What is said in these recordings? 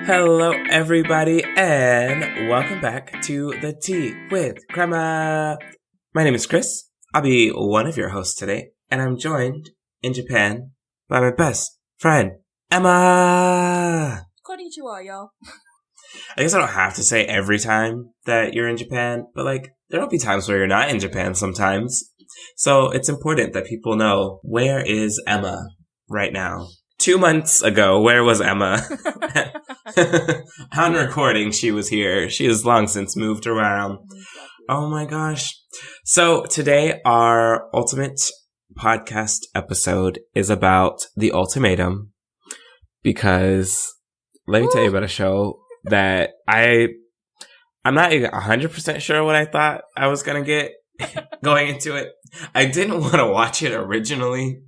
Hello, everybody, and welcome back to the Tea with Krema. My name is Chris. I'll be one of your hosts today, and I'm joined in Japan by my best friend, Emma. Konnichiwa, y'all. I guess I don't have to say every time that you're in Japan, but there'll be times where you're not in Japan sometimes. So it's important that people know, where is Emma right now? 2 months ago, where was Emma? On recording, she was here. She has long since moved around. Oh my gosh. So today, our ultimate podcast episode is about the Ultimatum, because let me tell you about a show that I'm not even 100% sure what I thought I was going to get going into it. I didn't want to watch it originally.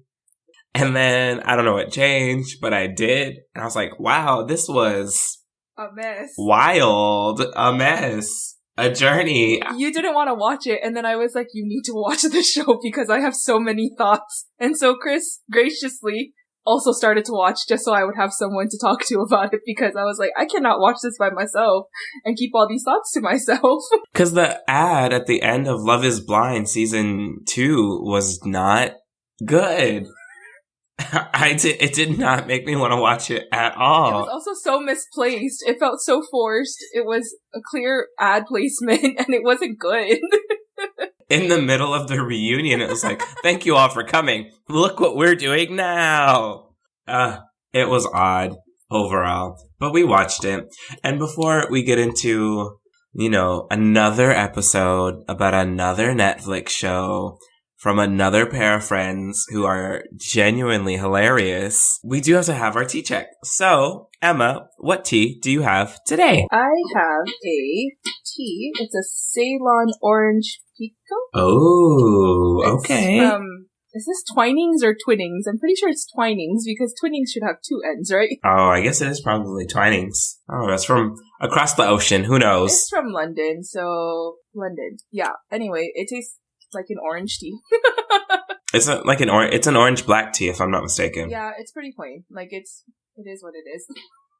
And then, I don't know what changed, but I did. And I was like, wow, this was a mess. Wild. A mess. A journey. You didn't want to watch it. And then I was like, you need to watch the show because I have so many thoughts. And so Chris graciously also started to watch just so I would have someone to talk to about it, because I was like, I cannot watch this by myself and keep all these thoughts to myself. Because the ad at the end of Love is Blind season 2 was not good. It did not make me want to watch it at all. It was also so misplaced. It felt so forced. It was a clear ad placement and it wasn't good. In the middle of the reunion, it was like, thank you all for coming. Look what we're doing now. It was odd overall, but we watched it. And before we get into, another episode about another Netflix show from another pair of friends who are genuinely hilarious, we do have to have our tea check. So, Emma, what tea do you have today? I have a tea. It's a Ceylon orange pico. Oh, okay. Is this Twinings or Twinnings? I'm pretty sure it's Twinings, because Twinnings should have two ends, right? Oh, I guess it is probably Twinings. Oh, that's from across the ocean. Who knows? It's from London, so London. Yeah. Anyway, it tastes like an orange tea. It's it's an orange black tea, if I'm not mistaken. Yeah, it's pretty plain. It is what it is.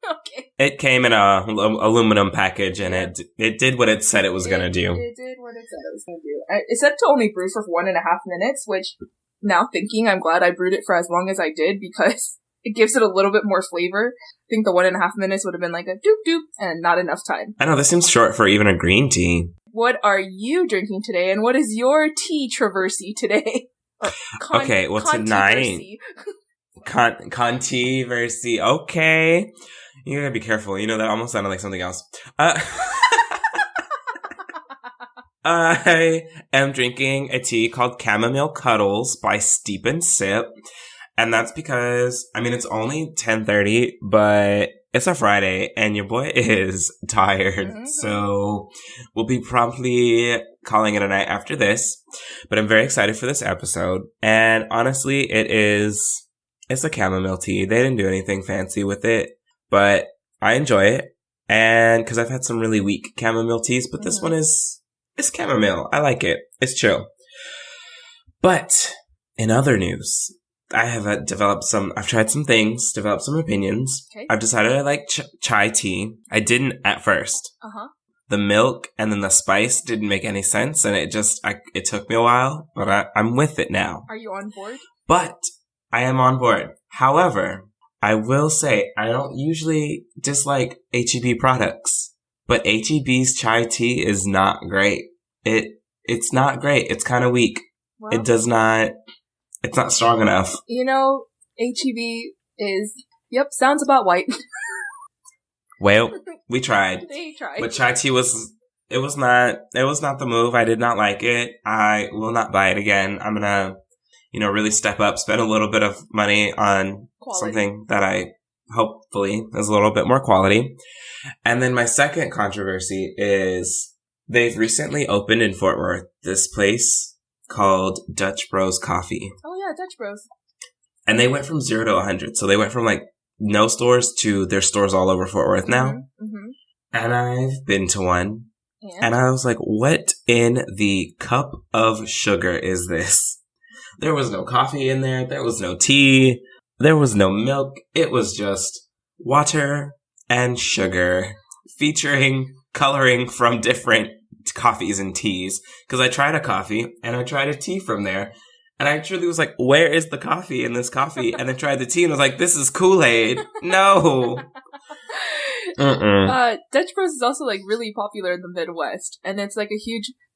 Okay. It came in a aluminum package, and it did what it said it was gonna do. It did what it said it was gonna do. It said to only brew for 1.5 minutes, which, now thinking, I'm glad I brewed it for as long as I did, because it gives it a little bit more flavor. I think the 1.5 minutes would have been like a doop doop and not enough time. I know, this seems short for even a green tea. What are you drinking today, and what is your tea traversy today? Okay, well, tonight... Controversy. Okay. You gotta be careful. That almost sounded like something else. I am drinking a tea called Chamomile Cuddles by Steep and Sip. And that's because, it's only 10:30, but it's a Friday and your boy is tired. Mm-hmm. So we'll be promptly calling it a night after this. But I'm very excited for this episode. And honestly, it's a chamomile tea. They didn't do anything fancy with it, but I enjoy it. And because I've had some really weak chamomile teas, but this one it's chamomile. I like it. It's chill. But in other news, I have I've tried some things, developed some opinions. Okay. I've decided I like chai tea. I didn't at first. Uh-huh. The milk and then the spice didn't make any sense, and it took me a while, but I'm with it now. Are you on board? But I am on board. However, I will say I don't usually dislike H-E-B products, but H-E-B's chai tea is not great. It's not great. It's kind of weak. Well, it's not strong enough. H-E-B sounds about white. Well, we tried. They tried. But chai tea was not the move. I did not like it. I will not buy it again. I'm gonna really step up, spend a little bit of money on something that I hopefully is a little bit more quality. And then my second controversy is they've recently opened in Fort Worth this place called Dutch Bros Coffee. Oh yeah, Dutch Bros. And they went from 0 to 100. So they went from no stores to their stores all over Fort Worth now. Mm-hmm. Mm-hmm. And I've been to one. And I was like, what in the cup of sugar is this? There was no coffee in there. There was no tea. There was no milk. It was just water and sugar, featuring coloring from different coffees and teas. Because I tried a coffee and I tried a tea from there. And I truly was like, where is the coffee in this coffee? And I tried the tea and was like, this is Kool-Aid. No. Dutch Bros is also like really popular in the Midwest. And it's like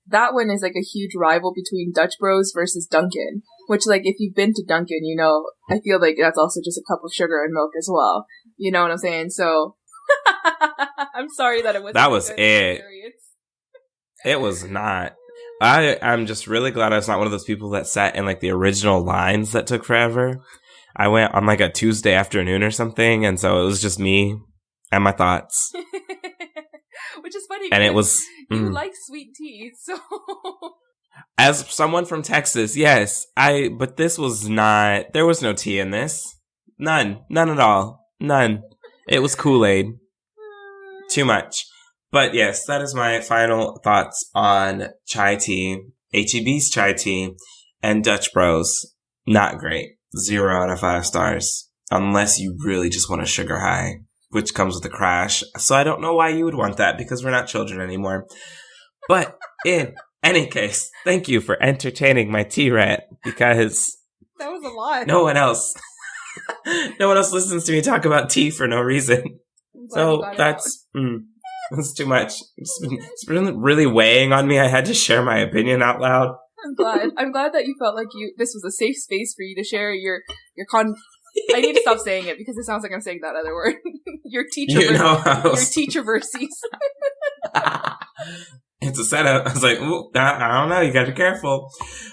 that one is like a huge rival between Dutch Bros versus Dunkin'. Which, like, if you've been to Dunkin', you know, I feel like that's also just a cup of sugar and milk as well. You know what I'm saying? So, I'm sorry that it was That was it. It was not. I'm just really glad I was not one of those people that sat in like the original lines that took forever. I went on like a Tuesday afternoon or something, and so it was just me and my thoughts. Which is funny. And it was you like sweet tea, so as someone from Texas, yes, but this was not. There was no tea in this. None at all. None. It was Kool-Aid. Too much. But yes, that is my final thoughts on chai tea, H-E-B's chai tea, and Dutch Bros. Not great. 0 out of 5 stars. Unless you really just want a sugar high, which comes with a crash. So I don't know why you would want that, because we're not children anymore. But in any case, thank you for entertaining my tea rant, because that was a lot. No one else listens to me talk about tea for no reason. So that's too much. It's been really weighing on me. I had to share my opinion out loud. I'm glad that you felt like this was a safe space for you to share your I need to stop saying it because it sounds like I'm saying that other word. Your teacherversies. It's a setup. I was like, ooh, I don't know. You gotta be careful.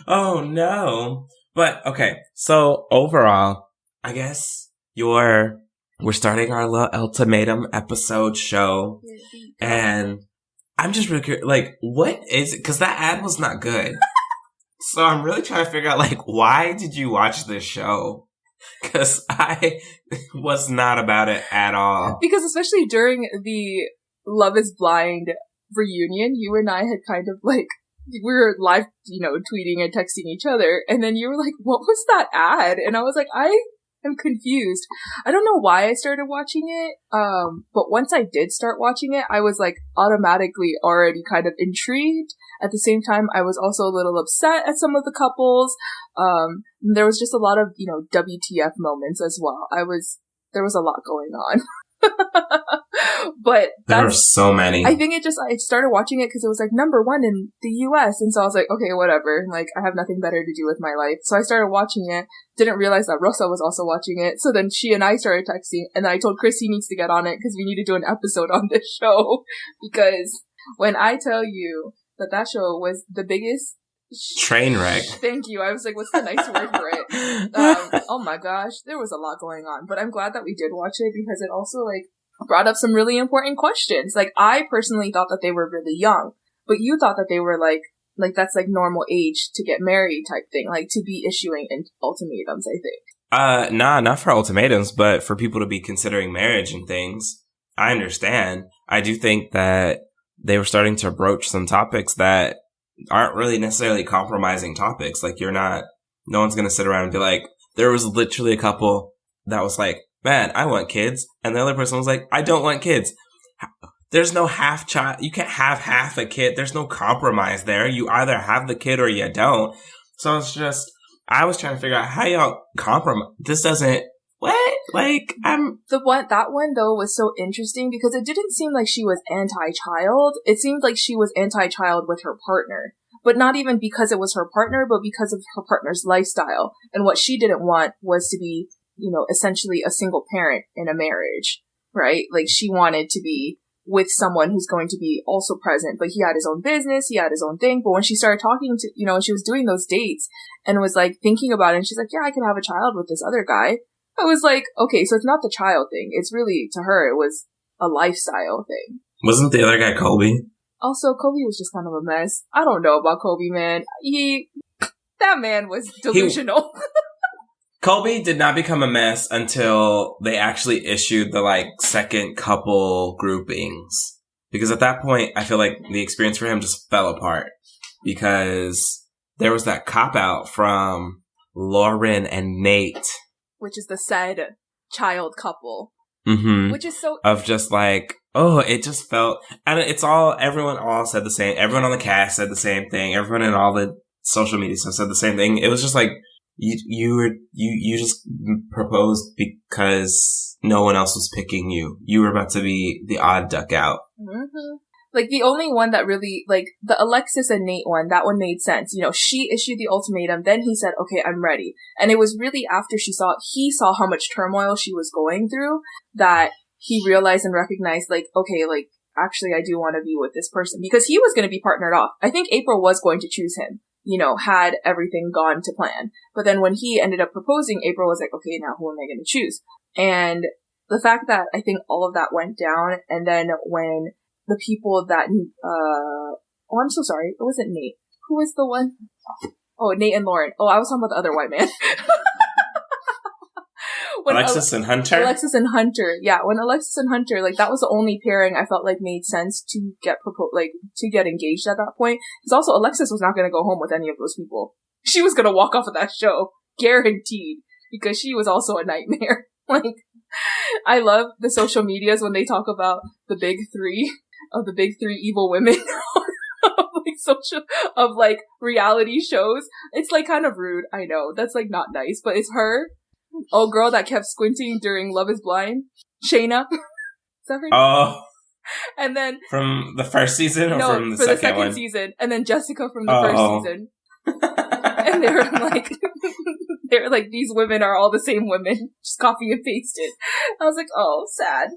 Oh no. But okay. So overall, I guess we're starting our little Ultimatum episode show, and I'm just really curious, like, what is it? Because that ad was not good. So I'm really trying to figure out, like, why did you watch this show? Because I was not about it at all. Because especially during the Love is Blind reunion, you and I had kind of, like, we were live, tweeting and texting each other, and then you were like, what was that ad? And I was like, I'm confused. I don't know why I started watching it, but once I did start watching it, I was like automatically already kind of intrigued. At the same time, I was also a little upset at some of the couples. There was just a lot of, WTF moments as well. There was a lot going on. But there were so many. I think I started watching it because it was like number 1 in the US, and so I was like, okay, whatever. Like, I have nothing better to do with my life. So I started watching it. Didn't realize that Rosa was also watching it. So then she and I started texting, and then I told Chris he needs to get on it because we need to do an episode on this show. Because when I tell you that show was the biggest train wreck. Thank you. I was like, what's the nice word for it? Oh my gosh, there was a lot going on. But I'm glad that we did watch it because it also like brought up some really important questions. Like, I personally thought that they were really young, but you thought that they were like that's like normal age to get married type thing, like to be issuing ultimatums, I think. Nah, not for ultimatums, but for people to be considering marriage and things. I understand. I do think that they were starting to broach some topics that aren't really necessarily compromising topics. Like, no one's going to sit around and be like, there was literally a couple that was like, man, I want kids. And the other person was like, I don't want kids. There's no half child. You can't have half a kid. There's no compromise there. You either have the kid or you don't. So it's just, I was trying to figure out how y'all compromise. This doesn't, what? Like, that one though was so interesting because it didn't seem like she was anti-child. It seemed like she was anti-child with her partner. But not even because it was her partner, but because of her partner's lifestyle. And what she didn't want was to be, essentially a single parent in a marriage, right? Like, she wanted to be with someone who's going to be also present, but he had his own business, he had his own thing. But when she started talking to, when she was doing those dates and was like thinking about it, and she's like, yeah, I can have a child with this other guy. I was like, okay, so it's not the child thing. It's really, to her, it was a lifestyle thing. Wasn't the other guy Colby? Also, Kobe was just kind of a mess. I don't know about Kobe, man. That man was delusional. Colby did not become a mess until they actually issued the, second couple groupings. Because at that point, I feel like the experience for him just fell apart. Because there was that cop-out from Lauren and Nate. Which is the said child couple. Mm-hmm. Which is so... Of just like, oh, it just felt... And it's all... Everyone all said the same. Everyone on the cast said the same thing. Everyone in all the social media stuff said the same thing. It was just like, you just proposed because no one else was picking you. You were about to be the odd duck out. Mm-hmm. Like, the only one that really, like, the Alexis and Nate one, that one made sense. You know, she issued the ultimatum, then he said, okay, I'm ready. And it was really after he saw how much turmoil she was going through, that he realized and recognized, like, okay, like, actually, I do want to be with this person. Because he was going to be partnered off. I think April was going to choose him, you know, had everything gone to plan. But then when he ended up proposing, April was like, okay, now who am I going to choose? And the fact that I think all of that went down, and then when the people that, I'm so sorry, it wasn't Nate. Who was the one? Oh, Nate and Lauren. Oh, I was talking about the other white man. Alexis and Hunter? Alexis and Hunter, yeah. When Alexis and Hunter, like, that was the only pairing I felt like made sense to get to get engaged at that point. Because also, Alexis was not going to go home with any of those people. She was going to walk off of that show. Guaranteed. Because she was also a nightmare. Like, I love the social medias when they talk about the big three evil women of reality shows. It's like kind of rude, I know. That's like not nice, but it's her. Oh, girl that kept squinting during Love is Blind. Shayna. Is that her name? Oh. And then from the first season or from the for second one? The second season. And then Jessica from the first season. And they were like, these women are all the same women, just copy and pasted. I was like, oh, sad.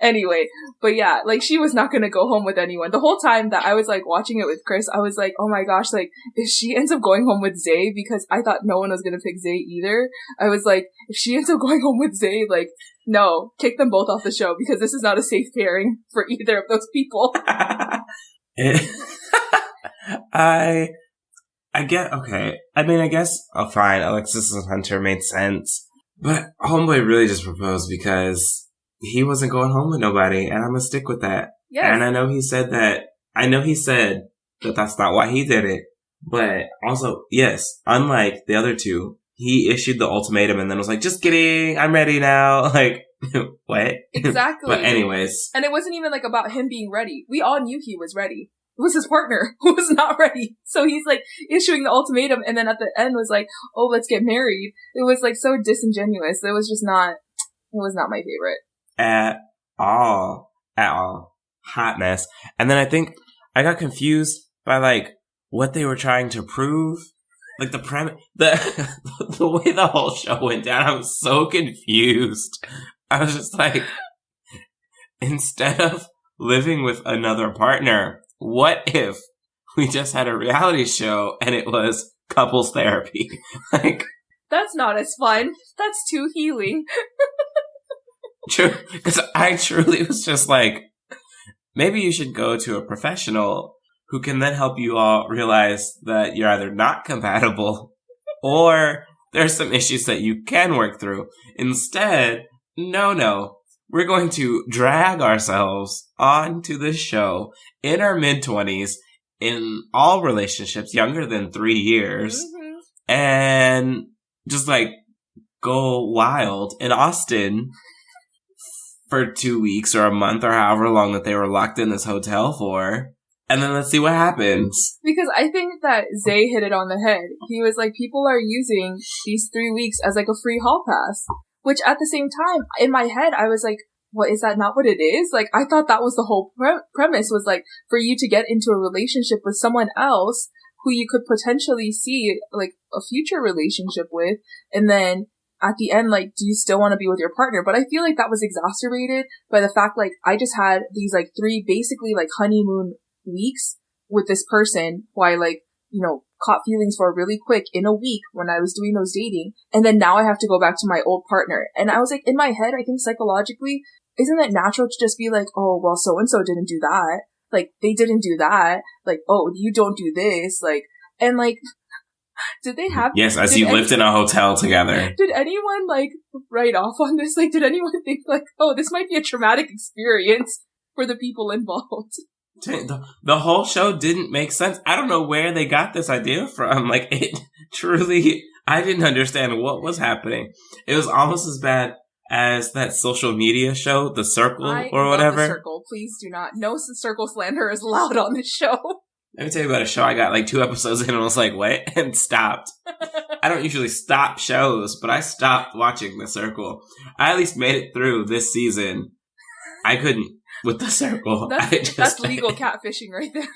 Anyway, but yeah, like, she was not gonna go home with anyone. The whole time that I was like watching it with Chris, I was like, oh my gosh, like, if she ends up going home with Zay, because I thought no one was gonna pick Zay either, I was like, if she ends up going home with Zay, like, no, kick them both off the show, because this is not a safe pairing for either of those people. I get, okay. I mean, I guess, oh, fine, Alexis and Hunter made sense. But Homeboy really just proposed because he wasn't going home with nobody, and I'm gonna stick with that. Yes. And I know he said that that's not why he did it. But also, yes, unlike the other two, he issued the ultimatum and then was like, just kidding, I'm ready now. Like, what? Exactly. But anyways. And it wasn't even like about him being ready. We all knew he was ready. It was his partner who was not ready. So he's like issuing the ultimatum and then at the end was like, oh, let's get married. It was like so disingenuous. It was not my favorite. At all. Hot mess. And then I think I got confused by like what they were trying to prove. Like the premise, the way the whole show went down, I was so confused. I was just like, instead of living with another partner, what if we just had a reality show and it was couples therapy? Like, that's not as fun. That's too healing. True, because I truly was just like, maybe you should go to a professional who can then help you all realize that you're either not compatible or there's some issues that you can work through. Instead, no. We're going to drag ourselves onto the show in our mid-20s, in all relationships younger than 3 years, and just, like, go wild in Austin for 2 weeks or a month or however long that they were locked in this hotel for. And then let's see what happens. Because I think that Zay hit it on the head. He was like, people are using these 3 weeks as, like, a free hall pass. Which, at the same time, in my head, I was like, what, is that not what it is? Like, I thought that was the whole premise, was like, for you to get into a relationship with someone else who you could potentially see, like, a future relationship with, and then at the end, like, do you still want to be with your partner? But I feel like that was exacerbated by the fact, like, I just had these, like, 3 basically, like, honeymoon weeks with this person who I, like, you know, caught feelings for really quick in a week when I was doing those dating. And then now I have to go back to my old partner. And I was like, in my head, I think psychologically, isn't it natural to just be like, oh, well, so-and-so didn't do that. Like, they didn't do that. Like, oh, you don't do this. Like, and like, did they have... Yes, as you lived in a hotel together. Did anyone, like, write off on this? Like, did anyone think, like, oh, this might be a traumatic experience for the people involved? The whole show didn't make sense. I don't know where they got this idea from. Like, it truly, I didn't understand what was happening. It was almost as bad as that social media show, The Circle or love whatever. The Circle. Please do not. No circle slander is allowed on this show. Let me tell you about a show I got like 2 episodes in and was like, what? And stopped. I don't usually stop shows, but I stopped watching The Circle. I at least made it through this season. I couldn't with The Circle. That's legal catfishing right there.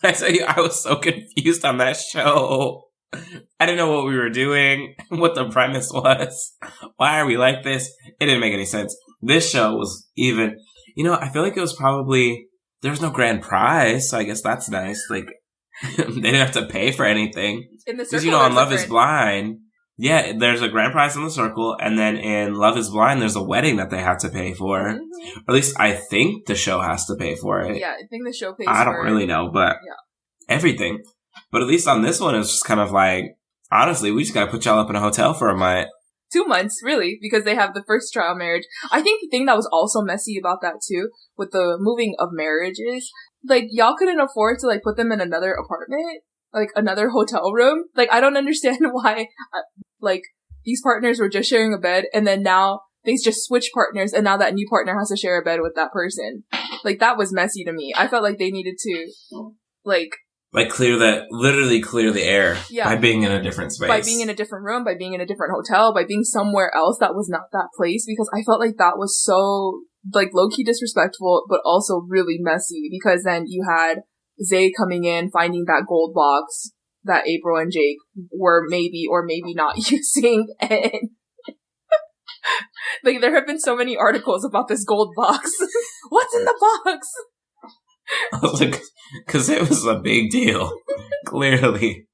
I tell you, I was so confused on that show. I didn't know what we were doing, what the premise was. Why are we like this? It didn't make any sense. This show was even, I feel like it was probably, there was no grand prize, so I guess that's nice. Like, they didn't have to pay for anything. In The Circle, because, on Love is Blind, yeah, there's a grand prize in The Circle, and then in Love is Blind, there's a wedding that they have to pay for. Mm-hmm. Or at least I think the show has to pay for it. Yeah, I think the show pays I don't really know, but everything. But at least on this one, it's just kind of like, honestly, we just gotta put y'all up in a hotel for a month. 2 months, really, because they have the first trial marriage. I think the thing that was also messy about that, too, with the moving of marriages, like, y'all couldn't afford to, like, put them in another apartment, like, another hotel room. Like, I don't understand why, like, these partners were just sharing a bed, and then now they just switch partners, and now that new partner has to share a bed with that person. Like, that was messy to me. I felt like they needed to, like, literally clear the air by being in a different space. By being in a different room, by being in a different hotel, by being somewhere else that was not that place, because I felt like that was so, like, low-key disrespectful, but also really messy, because then you had Zay coming in, finding that gold box that April and Jake were maybe or maybe not using, and like, there have been so many articles about this gold box. What's in the box? I was like, because it was a big deal. Clearly.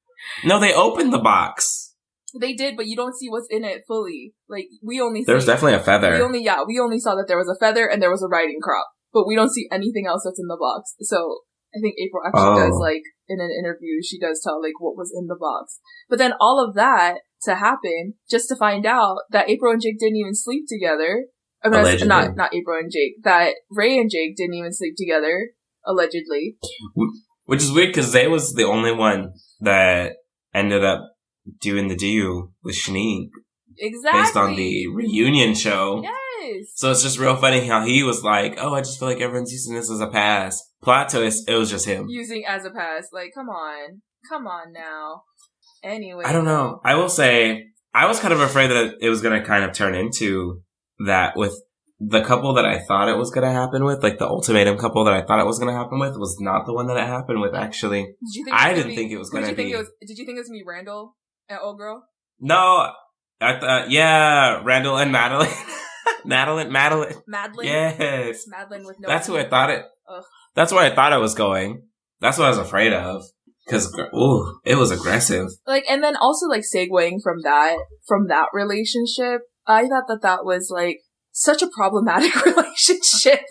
No, they opened the box. They did, but you don't see what's in it fully. Like, we only There's definitely a feather. We only saw that there was a feather and there was a riding crop. But we don't see anything else that's in the box. So, I think April actually does, like, in an interview, she does tell, like, what was in the box. But then all of that to happen, just to find out that April and Jake didn't even sleep together. I mean, not April and Jake. That Ray and Jake didn't even sleep together. Allegedly. Which is weird because Zay was the only one that ended up doing the do with Shanique. Exactly. Based on the reunion show. Yes. So it's just real funny how he was like, oh, I just feel like everyone's using this as a pass. Plot twist, it was just him. Using as a pass. Like, come on. Come on now. Anyway. I don't know. I will say, I was kind of afraid that it was going to kind of turn into that with the couple that I thought it was going to happen with, like the ultimatum couple that I thought it was going to happen with, was not the one that it happened with, actually. I didn't think it was going to be. Did you think it was going to be Randall and Old Girl? No. I thought, yeah, Randall and Madeline. Madeline. Yes. Madeline with no. That's who I thought it. Ugh. That's where I thought it was going. That's what I was afraid of. Because, it was aggressive. Like, and then also, like, segueing from that relationship, I thought that was, like, such a problematic relationship.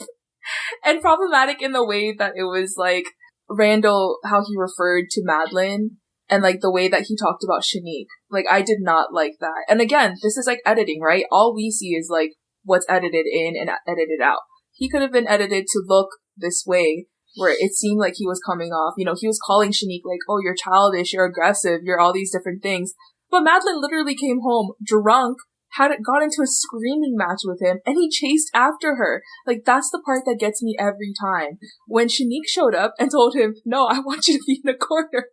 And problematic in the way that it was, like, Randall, how he referred to Madeline, and, like, the way that he talked about Shanique. Like, I did not like that. And again, this is, like, editing, right? All we see is, like, what's edited in and edited out. He could have been edited to look this way, where it seemed like he was coming off, he was calling Shanique, like, oh, you're childish, you're aggressive, you're all these different things. But Madeline literally came home drunk, got into a screaming match with him, and he chased after her. Like, that's the part that gets me every time. When Shanique showed up and told him, no, I want you to be in a corner.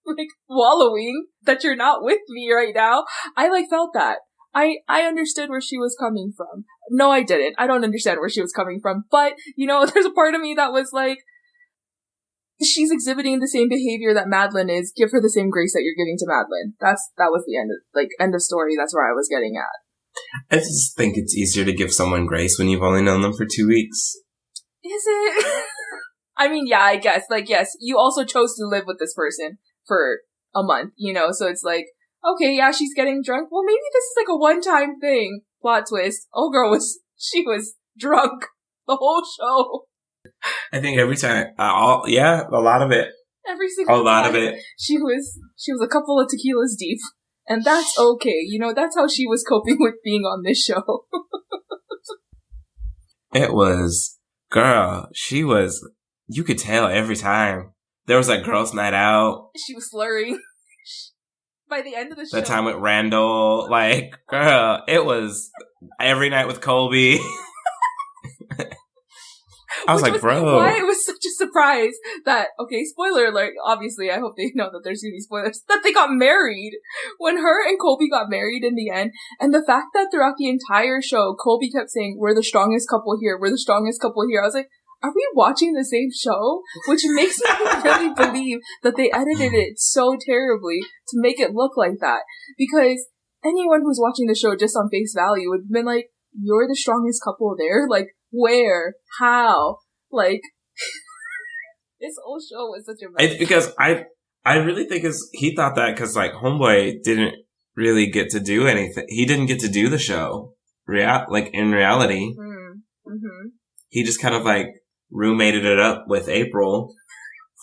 Like, wallowing that you're not with me right now. I, like, felt that. I understood where she was coming from. No, I didn't. I don't understand where she was coming from. But, there's a part of me that was like, she's exhibiting the same behavior that Madeline is. Give her the same grace that you're giving to Madeline. That was the end of story. That's where I was getting at. I just think it's easier to give someone grace when you've only known them for 2 weeks. Is it? I mean, yeah, I guess. Like, yes, you also chose to live with this person for a month, so it's like, okay, yeah, she's getting drunk. Well, maybe this is like a one-time thing. Plot twist. Old girl was drunk the whole show. I think every time, a lot of it. Every single time. A lot of it. She was a couple of tequilas deep. And that's okay. That's how she was coping with being on this show. It was, girl, you could tell every time. There was that girls' night out. She was slurring. By the end of the show. That time with Randall, like, girl, it was every night with Colby. I was like, bro. Why it was such a surprise that, okay, spoiler alert, obviously, I hope they know that there's gonna be spoilers, that they got married. When her and Colby got married in the end, and the fact that throughout the entire show, Colby kept saying, we're the strongest couple here, we're the strongest couple here. I was like, are we watching the same show? Which makes me really believe that they edited it so terribly to make it look like that. Because anyone who's watching the show just on face value would have been like, you're the strongest couple there? Like, where? How? Like, this whole show was such a mess. It's because I really think he thought that because, like, Homeboy didn't really get to do anything. He didn't get to do the show. In reality. Mm-hmm. He just kind of, like, roommated it up with April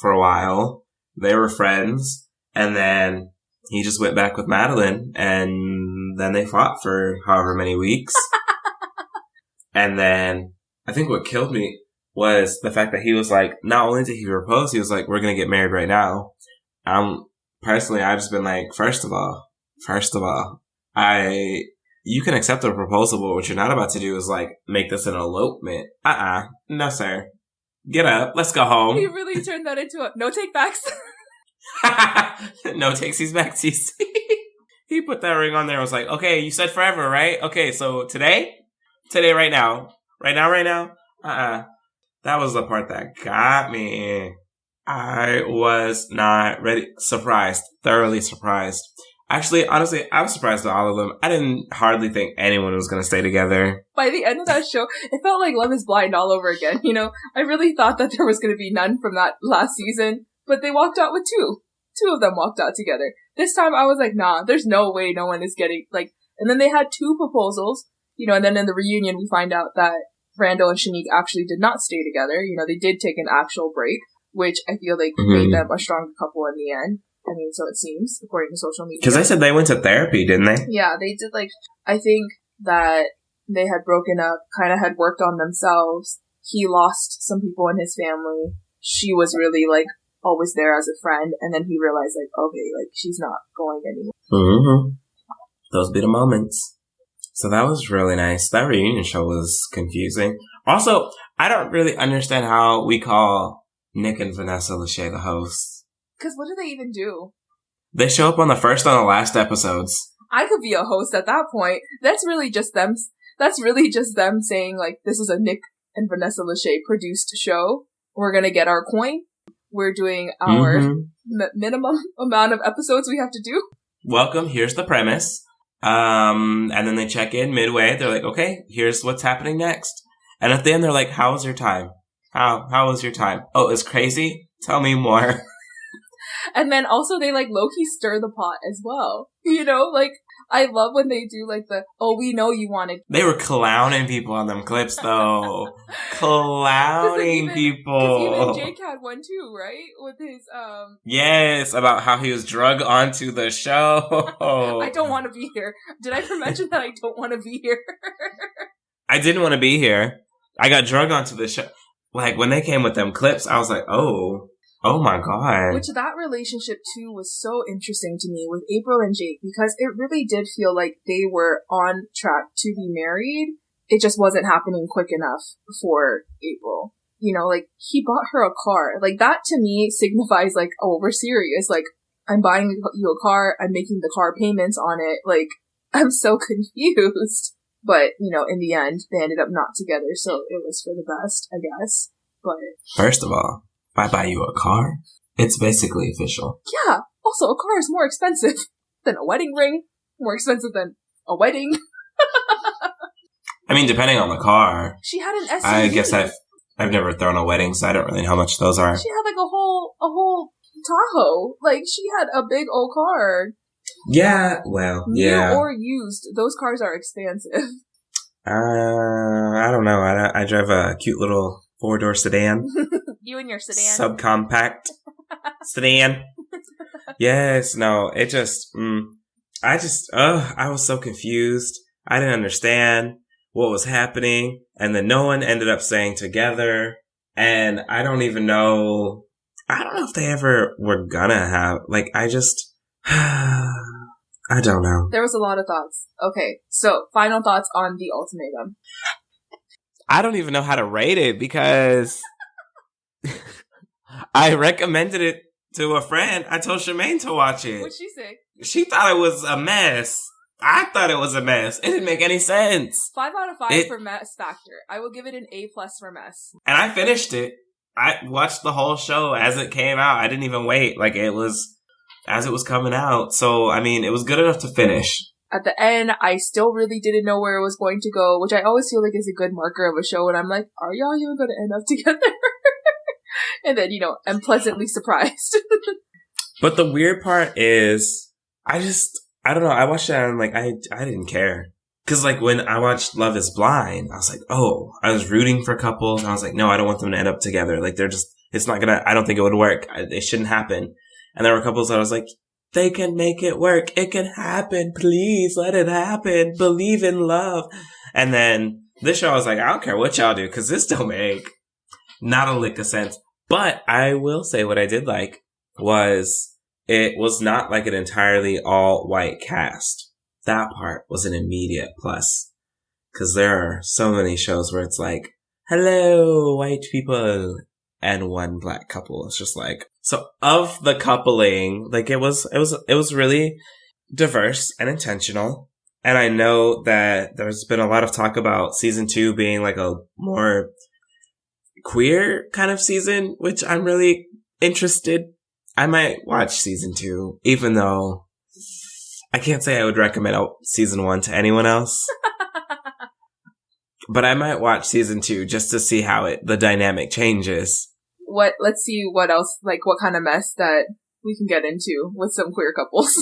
for a while. They were friends. And then he just went back with Madeline. And then they fought for however many weeks. And then I think what killed me was the fact that he was like, not only did he propose, he was like, we're going to get married right now. Personally, I've just been like, first of all, you can accept a proposal, but what you're not about to do is like, make this an elopement. No, sir. Get up. Let's go home. He really turned that into a no take backs. No takesies backsies. He put that ring on there and was like, okay, you said forever, right? Okay, so today, right now. That was the part that got me. I was not ready. Surprised. Thoroughly surprised. Actually, honestly, I was surprised by all of them. I didn't hardly think anyone was going to stay together. By the end of that show, it felt like Love is Blind all over again, you know? I really thought that there was going to be none from that last season, but they walked out with two. Two of them walked out together. This time I was like, nah, there's no way no one is getting, like, and then they had two proposals, you know, and then in the reunion we find out that Randall and Shanique actually did not stay together. You know, they did take an actual break, which I feel like made them a stronger couple in the end. I mean, so it seems, according to social media. Because they said they went to therapy, didn't they? Yeah, they did, like, I think that they had broken up, kind of had worked on themselves. He lost some people in his family. She was really, like, always there as a friend. And then he realized, like, okay, like, she's not going anywhere. Mm-hmm. Those be the moments. So that was really nice. That reunion show was confusing. Also, I don't really understand how we call Nick and Vanessa Lachey the hosts. Because what do they even do? They show up on the first and the last episodes. I could be a host at that point. That's really just them saying, like, this is a Nick and Vanessa Lachey produced show. We're gonna get our coin. We're doing our minimum amount of episodes we have to do. Welcome, here's the premise. And then they check in midway. They're like, okay, here's what's happening next. And at the end, they're like, how was your time? How was your time? Oh, it was crazy? Tell me more. And then also they, like, low-key stir the pot as well. You know, like, I love when they do, like, we know you wanted. They were clowning people on them clips, though. Clowning people. Even Jake had one, too, right? With his, Yes, about how he was drug onto the show. I don't want to be here. Did I ever mention that I don't want to be here? I didn't want to be here. I got drug onto the show. Like, when they came with them clips, I was like, oh my God. Which that relationship, too, was so interesting to me with April and Jake, because it really did feel like they were on track to be married. It just wasn't happening quick enough for April. You know, like, he bought her a car. Like, that to me signifies, like, oh, we're serious. Like, I'm buying you a car. I'm making the car payments on it. Like, I'm so confused. But, you know, in the end, they ended up not together, so it was for the best, I guess. But first of all, if I buy you a car, it's basically official. Yeah. Also, a car is more expensive than a wedding ring. More expensive than a wedding. I mean, depending on the car. She had an SUV. I guess I've never thrown a wedding, so I don't really know how much those are. She had like a whole Tahoe. Like, she had a big old car. Yeah, well, yeah. New or used, those cars are expensive. I don't know. I drive a cute little 4-door sedan. You and your sedan. Subcompact sedan. Yes, no, it just, I was so confused. I didn't understand what was happening. And then no one ended up staying together. And I don't know if they ever were gonna have, like, I I don't know. There was a lot of thoughts. Okay, so final thoughts on The Ultimatum. I don't even know how to rate it because I recommended it to a friend. I told Charmaine to watch it. What'd she say? She thought it was a mess. I thought it was a mess. It didn't make any sense. 5 out of 5 for mess factor. I will give it an A+ for mess. And I finished it. I watched the whole show as it came out. I didn't even wait. Like, it was as it was coming out. So, I mean, it was good enough to finish. At the end, I still really didn't know where it was going to go, which I always feel like is a good marker of a show. And I'm like, are y'all even going to end up together? And then, I'm pleasantly surprised. But the weird part is, I don't know. I watched it and I'm like, I didn't care. Cause like when I watched Love is Blind, I was like, oh, I was rooting for couples. And I was like, no, I don't want them to end up together. Like it's not gonna, I don't think it would work. It shouldn't happen. And there were couples that I was like, they can make it work. It can happen. Please let it happen. Believe in love. And then this show, I was like, I don't care what y'all do. Cause this don't make not a lick of sense. But I will say what I did like was it was not like an entirely all white cast. That part was an immediate plus. Cause there are so many shows where it's like, hello, white people, and one black couple. It's just like, so of the coupling, like it was really diverse and intentional. And I know that there's been a lot of talk about season 2 being like a more queer kind of season, which I'm really interested. I might watch season 2, even though I can't say I would recommend season 1 to anyone else. But I might watch season 2 just to see how the dynamic changes. Let's see what else, like what kind of mess that we can get into with some queer couples.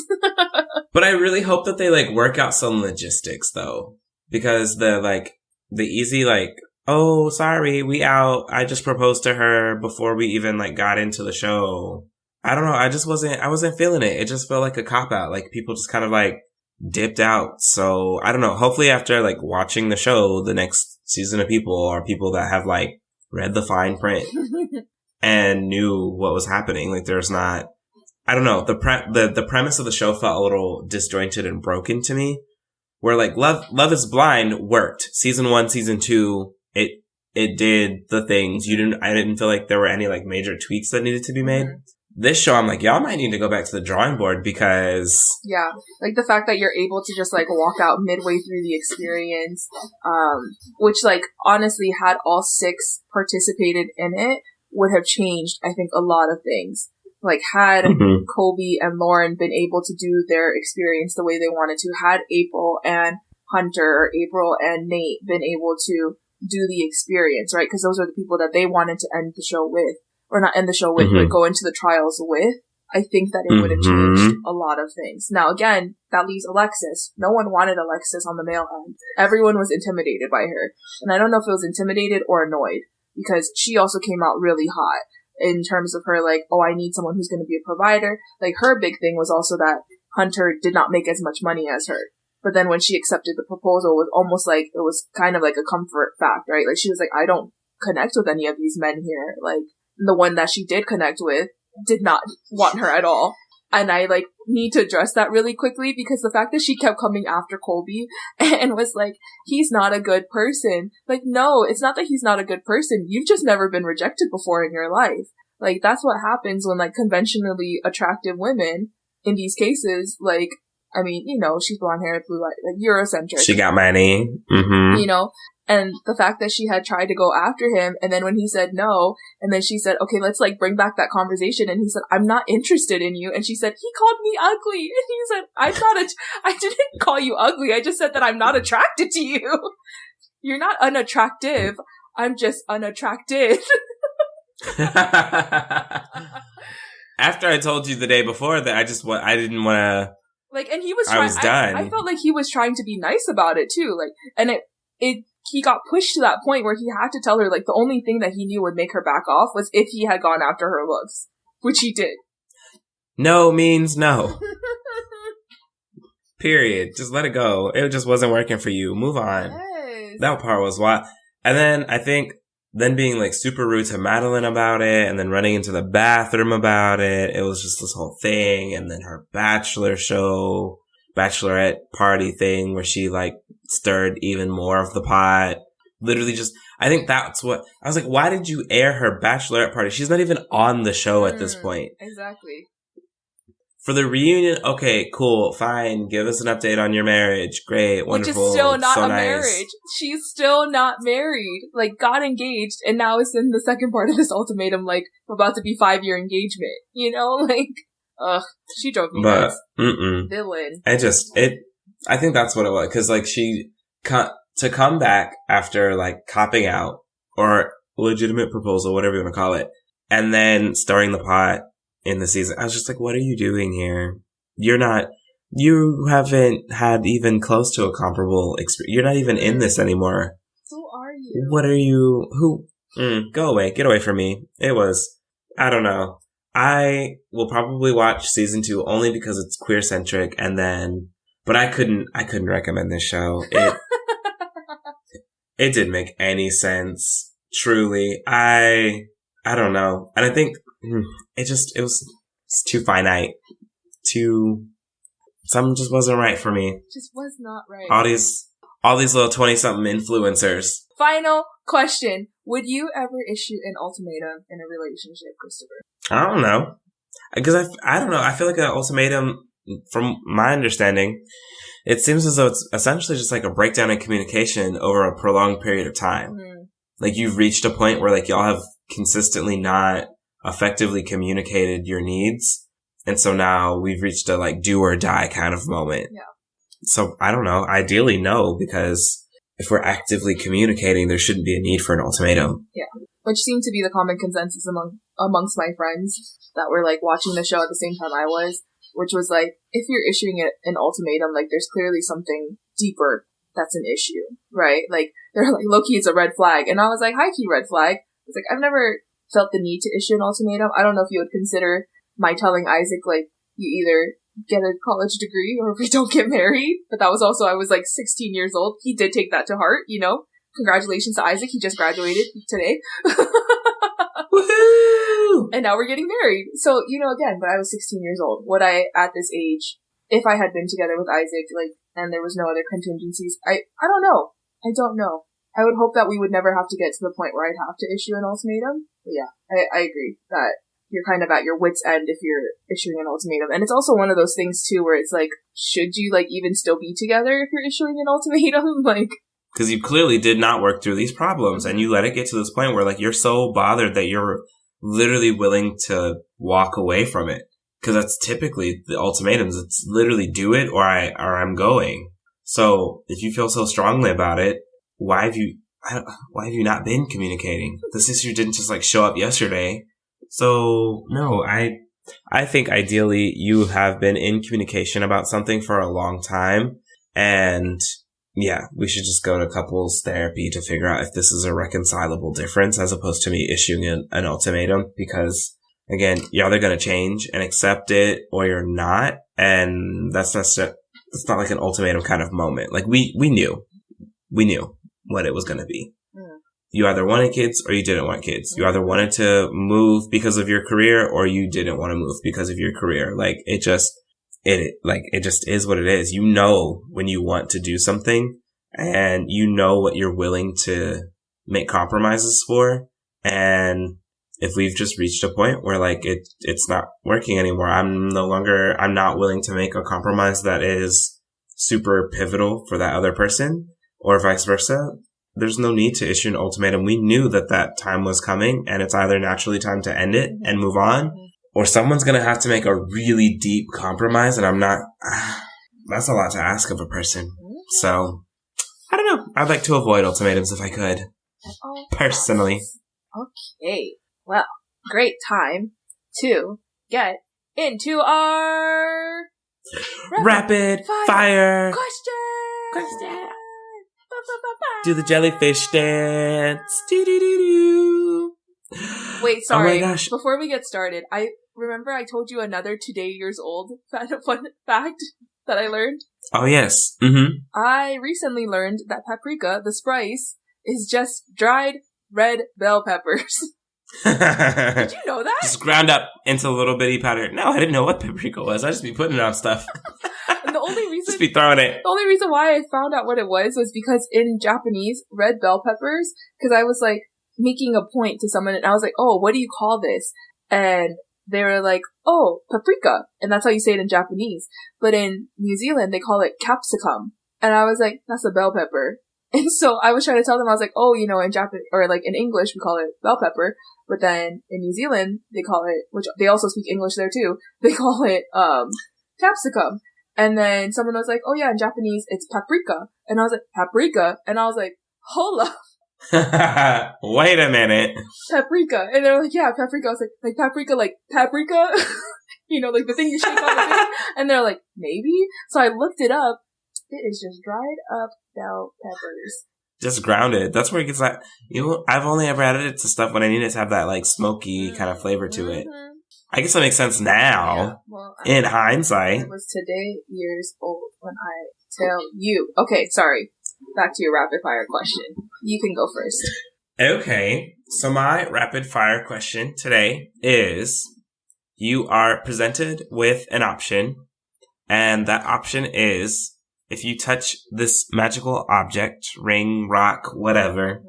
But I really hope that they like work out some logistics though. Because the easy like, oh, sorry, we out. I just proposed to her before we even like got into the show. I don't know. I wasn't feeling it. It just felt like a cop out. Like people just kind of like dipped out. So I don't know. Hopefully after like watching the show, the next season of people are people that have like read the fine print and knew what was happening. Like there's not, I don't know. The premise of the show felt a little disjointed and broken to me, where like Love is Blind worked. Season 1, season 2, it did the things. I didn't feel like there were any like major tweaks that needed to be made. Mm-hmm. This show, I'm like, y'all might need to go back to the drawing board because... Yeah, like the fact that you're able to just like walk out midway through the experience, which like honestly had all 6 participated in it, would have changed, I think, a lot of things. Like had Colby and Lauren been able to do their experience the way they wanted to, had April and Hunter or April and Nate been able to do the experience, right? Because those are the people that they wanted to end the show with. Or not end the show with, but go into the trials with, I think that it would have changed a lot of things. Now, again, that leaves Alexis. No one wanted Alexis on the male end. Everyone was intimidated by her. And I don't know if it was intimidated or annoyed, because she also came out really hot in terms of her, like, oh, I need someone who's going to be a provider. Like, her big thing was also that Hunter did not make as much money as her. But then when she accepted the proposal, it was almost like, it was kind of like a comfort fact, right? Like, she was like, I don't connect with any of these men here. Like, the one that she did connect with did not want her at all. And I like need to address that really quickly, because the fact that she kept coming after Colby and was like, he's not a good person. Like, no, it's not that he's not a good person. You've just never been rejected before in your life. Like, that's what happens when like conventionally attractive women in these cases, like, I mean, she's blonde hair, blue eyes, like Eurocentric. She got money. And the fact that she had tried to go after him, and then when he said no, and then she said, okay, let's like bring back that conversation, and he said, I'm not interested in you, and she said, he called me ugly, and he said, I didn't call you ugly, I just said that I'm not attracted to you. You're not unattractive, I'm just unattracted. After I told you the day before that I didn't want to, like, and he was trying, I was done. I felt like he was trying to be nice about it too, like, and he got pushed to that point where he had to tell her, like, the only thing that he knew would make her back off was if he had gone after her looks, which he did. No means no. Period. Just let it go. It just wasn't working for you. Move on. Yes. That part was wild. And then I think being like super rude to Madeline about it, and then running into the bathroom about it. It was just this whole thing. And then her Bachelor show. bachelorette party thing where she like stirred even more of the pot. Literally just, I think that's what, I was like, why did you air her bachelorette party? She's not even on the show at this point. Exactly. For the reunion, okay, cool, fine. Give us an update on your marriage. Great, wonderful. Which is still not so a nice. marriage. She's still not married. Like, got engaged, and now it's in the second part of this ultimatum, like, about to be 5-year engagement. You know? Like, ugh. She drove me nuts. Villain. I think that's what it was. Cause like to come back after like copping out, or legitimate proposal, whatever you want to call it, and then stirring the pot in the season. I was just like, what are you doing here? You haven't had even close to a comparable experience. You're not even in this anymore. Who are you? What are you? Go away. Get away from me. I don't know. I will probably watch season 2 only because it's queer centric, but I couldn't recommend this show. It didn't make any sense. Truly. I don't know. And I think it's too finite. Something just wasn't right for me. Just was not right. All these little 20-something influencers. Final question. Would you ever issue an ultimatum in a relationship, Christopher? I don't know. Because I don't know. I feel like an ultimatum, from my understanding, it seems as though it's essentially just like a breakdown in communication over a prolonged period of time. Mm-hmm. Like you've reached a point where like y'all have consistently not effectively communicated your needs. And so now we've reached a like do or die kind of moment. Yeah. So I don't know. Ideally, no, because if we're actively communicating, there shouldn't be a need for an ultimatum. Yeah. Which seemed to be the common consensus amongst my friends that were like watching the show at the same time I was, which was like, if you're issuing an ultimatum, like there's clearly something deeper that's an issue, right? Like they're like, low-key, it's a red flag. And I was like, high-key red flag. It's like, I've never felt the need to issue an ultimatum. I don't know if you would consider my telling Isaac, like, you either get a college degree or we don't get married. But that was also, I was like 16 years old. He did take that to heart, you know? Congratulations to Isaac. He just graduated today. Woohoo! And now we're getting married. So, you know, again, but I was 16 years old. Would I, at this age, if I had been together with Isaac, like, and there was no other contingencies, I don't know. I don't know. I would hope that we would never have to get to the point where I'd have to issue an ultimatum. But yeah, I agree that you're kind of at your wit's end if you're issuing an ultimatum. And it's also one of those things, too, where it's like, should you, like, even still be together if you're issuing an ultimatum? Like, because you clearly did not work through these problems, and you let it get to this point where, like, you're so bothered that you're literally willing to walk away from it. Because that's typically the ultimatums. It's literally do it or I'm going. So if you feel so strongly about it, why have you not been communicating? This issue didn't just like show up yesterday. So no, I think ideally you have been in communication about something for a long time, and yeah, we should just go to couples therapy to figure out if this is a reconcilable difference as opposed to me issuing an ultimatum, because again, you're either going to change and accept it or you're not. And it's not like an ultimatum kind of moment. Like we knew what it was going to be. Mm. You either wanted kids or you didn't want kids. You either wanted to move because of your career or you didn't want to move because of your career. Like it just is what it is. You know when you want to do something and you know what you're willing to make compromises for. And if we've just reached a point where like it's not working anymore, I'm not willing to make a compromise that is super pivotal for that other person, or vice versa, there's no need to issue an ultimatum. We knew that time was coming, and it's either naturally time to end it and move on, or someone's going to have to make a really deep compromise, and that's a lot to ask of a person. So, I don't know. I'd like to avoid ultimatums if I could. Personally. Okay. Well, great time to get into our rapid fire question. Do the jellyfish dance. Do. Wait, sorry. Oh my gosh. Before we get started, I remember I told you another today years old fun fact that I learned. Oh, yes. Mm-hmm. I recently learned that paprika, the spice, is just dried red bell peppers. Did you know that? Just ground up into little bitty powder. No, I didn't know what paprika was. I just be putting it on stuff. And the only reason Just be throwing it. The only reason why I found out what it was because in Japanese, red bell peppers, because I was like making a point to someone and I was like, oh, what do you call this? And they were like, oh, paprika. And that's how you say it in Japanese. But in New Zealand, they call it capsicum. And I was like, that's a bell pepper. And so I was trying to tell them, I was like, oh, you know, in Japan, or like in English, we call it bell pepper. But then in New Zealand, they call it, which they also speak English there too, they call it, capsicum. And then someone was like, oh yeah, in Japanese, it's paprika. And I was like, paprika? And I was like, hold up. Wait a minute. Paprika. And they were like, yeah, paprika. I was like paprika, like paprika? You know, like the thing you shake on the thing? And they're like, maybe? So I looked it up. It is just dried up bell peppers. Just grounded. That's where it gets like, I've only ever added it to stuff when I need it to have that like smoky kind of flavor to it. I guess that makes sense now. Yeah, well, in hindsight. I was today years old when I tell you. Okay, sorry. Back to your rapid fire question. You can go first. Okay. So my rapid fire question today is, you are presented with an option, and that option is, if you touch this magical object, ring, rock, whatever,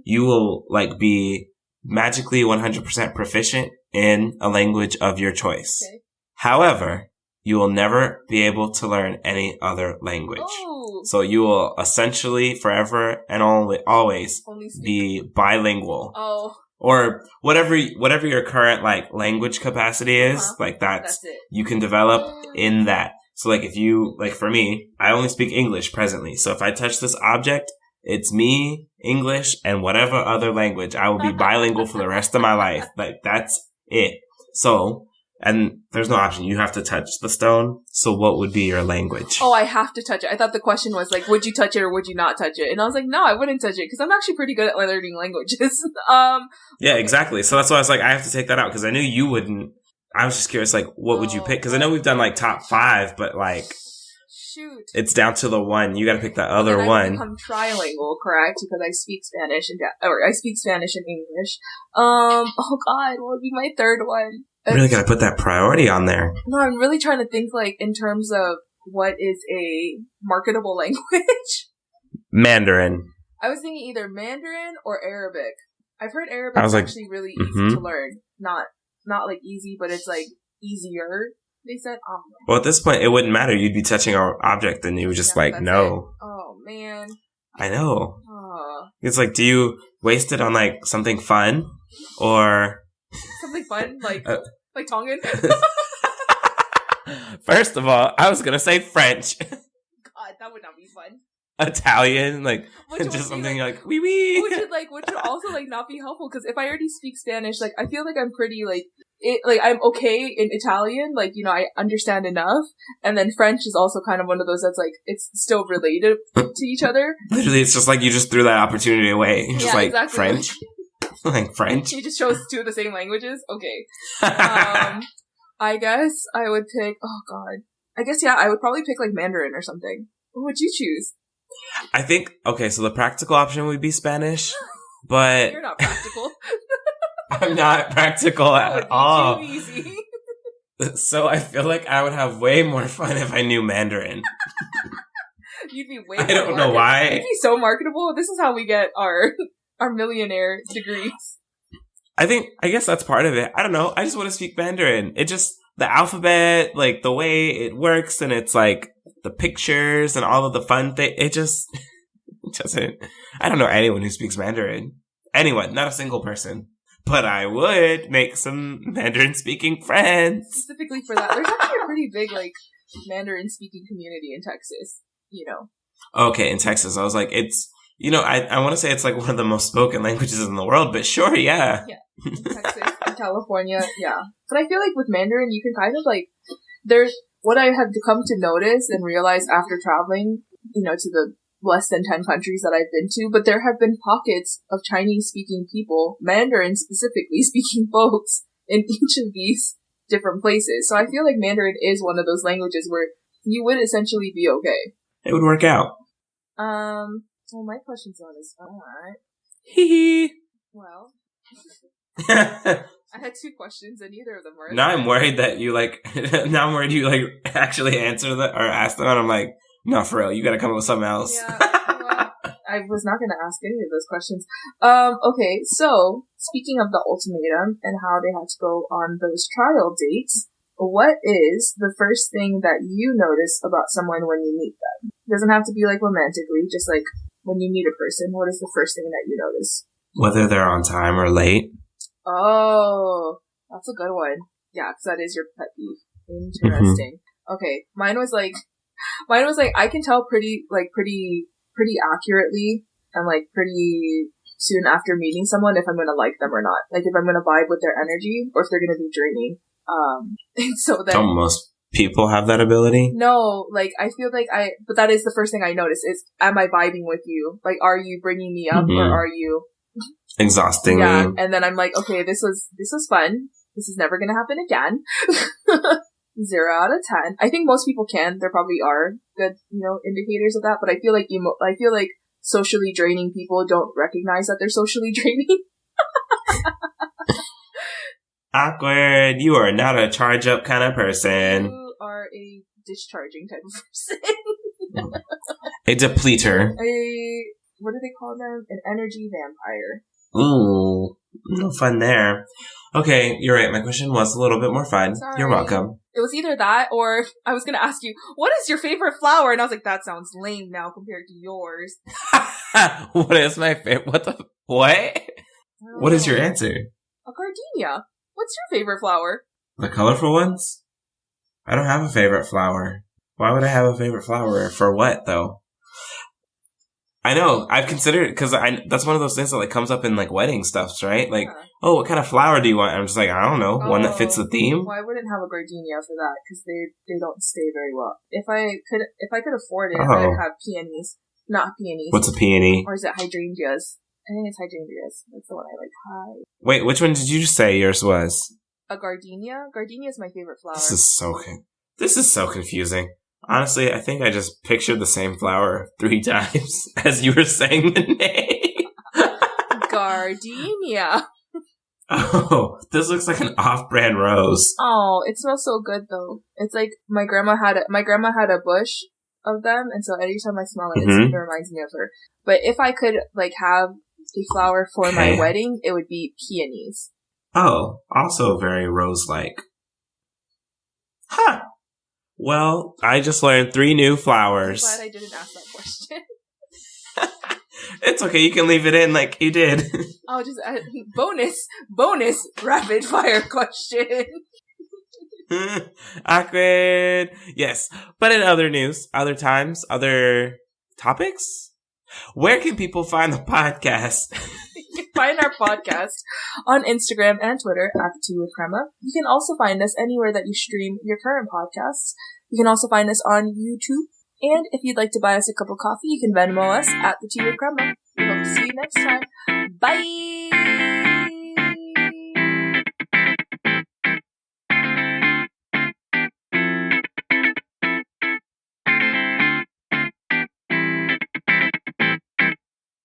you will like be magically 100% proficient in a language of your choice. Okay. However, you will never be able to learn any other language. Oh. So you will essentially forever and always be bilingual. Oh. Or whatever your current like language capacity is, like that's it. You can develop in that. So like if you, like for me, I only speak English presently. So if I touch this object, it's me, English, and whatever other language. I will be bilingual for the rest of my life. Like that's it. So, and there's no option. You have to touch the stone. So what would be your language? Oh, I have to touch it. I thought the question was like, would you touch it or would you not touch it? And I was like, no, I wouldn't touch it because I'm actually pretty good at learning languages. Yeah, exactly. So that's why I was like, I have to take that out because I knew you wouldn't. I was just curious, like, what would you pick? Because I know we've done like top 5, but like, shoot, it's down to the one. You got to pick the other one. I'm trilingual, correct? Because I speak Spanish and I speak Spanish and English. Oh God, what would be my third one? Really got to put that priority on there. No, I'm really trying to think like in terms of what is a marketable language. Mandarin. I was thinking either Mandarin or Arabic. I've heard Arabic is actually really easy to learn. Not like easy, but it's like easier. They said, well, at this point, it wouldn't matter. You'd be touching our object and you would just like, no. It. Oh, man. I know. It's like, do you waste it on like something fun or something fun? Like Tongan? First of all, I was going to say French. God, that would not be fun. Italian, like just something like wee wee. Which would also like not be helpful because if I already speak Spanish, like I feel like I'm pretty like I'm okay in Italian, like you know I understand enough, and then French is also kind of one of those that's like it's still related to each other. Literally, it's just like you just threw that opportunity away. You're just like exactly. French, like French. You just chose 2 of the same languages. Okay, I guess I would pick. Oh God, I guess yeah, I would probably pick like Mandarin or something. What would you choose? I think, okay, so the practical option would be Spanish, but... You're not practical. I'm not practical at all. Too easy. So I feel like I would have way more fun if I knew Mandarin. You'd be way I don't know why. You'd be so marketable. This is how we get our millionaire degrees. I guess that's part of it. I don't know. I just want to speak Mandarin. It just, the alphabet, like the way it works, and it's like, the pictures and all of the fun thing, it just doesn't. I don't know anyone who speaks Mandarin. Anyone, not a single person. But I would make some Mandarin speaking friends. Specifically for that, there's actually a pretty big like Mandarin speaking community in Texas. You know. Okay, in Texas, I was like, it's I want to say it's like one of the most spoken languages in the world, but sure, yeah. Yeah, Texas, and California, yeah. But I feel like with Mandarin, you can kind of like there's. What I have come to notice and realize after traveling, you know, to the less than 10 countries that I've been to, but there have been pockets of Chinese-speaking people, Mandarin specifically speaking folks, in each of these different places. So I feel like Mandarin is one of those languages where you would essentially be okay. It would work out. Well, my question's not as fun. Alright. Hee hee. Well. I had 2 questions and neither of them were. Now I'm worried that you like, now I'm worried you like actually answer that or ask them and I'm like, No, for real. You gotta come up with something else. Yeah, well, I was not going to ask any of those questions. Okay, so speaking of the ultimatum and how they had to go on those trial dates, what is the first thing that you notice about someone when you meet them? It doesn't have to be like romantically, just like when you meet a person, what is the first thing that you notice? Whether they're on time or late. Oh, that's a good one. Yeah, because that is your pet peeve. Interesting. Okay, mine was like I can tell pretty accurately and like pretty soon after meeting someone if I'm gonna like them or not. Like if I'm gonna vibe with their energy or if they're gonna be draining. And so then most people have that ability. No, like I feel like but that is the first thing I notice is, am I vibing with you? Like, are you bringing me up or are you exhausting me? Yeah, and then I'm like, okay, this was fun. This is never gonna happen again. 0 out of 10. I think most people can. There probably are good, indicators of that. But I feel like socially draining people don't recognize that they're socially draining. Awkward. You are not a charge up kind of person. You are a discharging type of person. A depleter. What do they call them? An energy vampire. Ooh, no fun there. Okay, you're right. My question was a little bit more fun. Sorry. You're welcome. It was either that or I was going to ask you, what is your favorite flower? And I was like, that sounds lame now compared to yours. What is my favorite? What? What is your answer? A gardenia. What's your favorite flower? The colorful ones? I don't have a favorite flower. Why would I have a favorite flower? For what, though? I know. I've considered it because that's one of those things that like comes up in like wedding stuffs, right? Like, oh, what kind of flower do you want? I'm just like, I don't know. One that fits the theme. Well, I wouldn't have a gardenia for that because they don't stay very well. If I could afford it, I would have peonies. Not peonies. What's a peony? Or is it hydrangeas? I think it's hydrangeas. That's the one I like. Hi. Wait, which one did you say yours was? A gardenia? Gardenia is my favorite flower. This is so confusing. Honestly, I think I just pictured the same flower 3 times as you were saying the name. Gardenia. Oh, this looks like an off-brand rose. Oh, it smells so good though. It's like my grandma had a bush of them, and so every time I smell it, it reminds me of her. But if I could like have a flower for my wedding, it would be peonies. Oh, also very rose-like. Huh. Well, I just learned 3 new flowers. I'm glad I didn't ask that question. It's okay. You can leave it in like you did. I'll just add bonus rapid fire question. Awkward. Yes. But in other news, other times, other topics, where can people find the podcast? You can find our podcast on Instagram and Twitter at Tea with Krema. You can also find us anywhere that you stream your current podcasts. You can also find us on YouTube. And if you'd like to buy us a cup of coffee, you can Venmo us at the Tea with Krema. We hope to see you next time. Bye!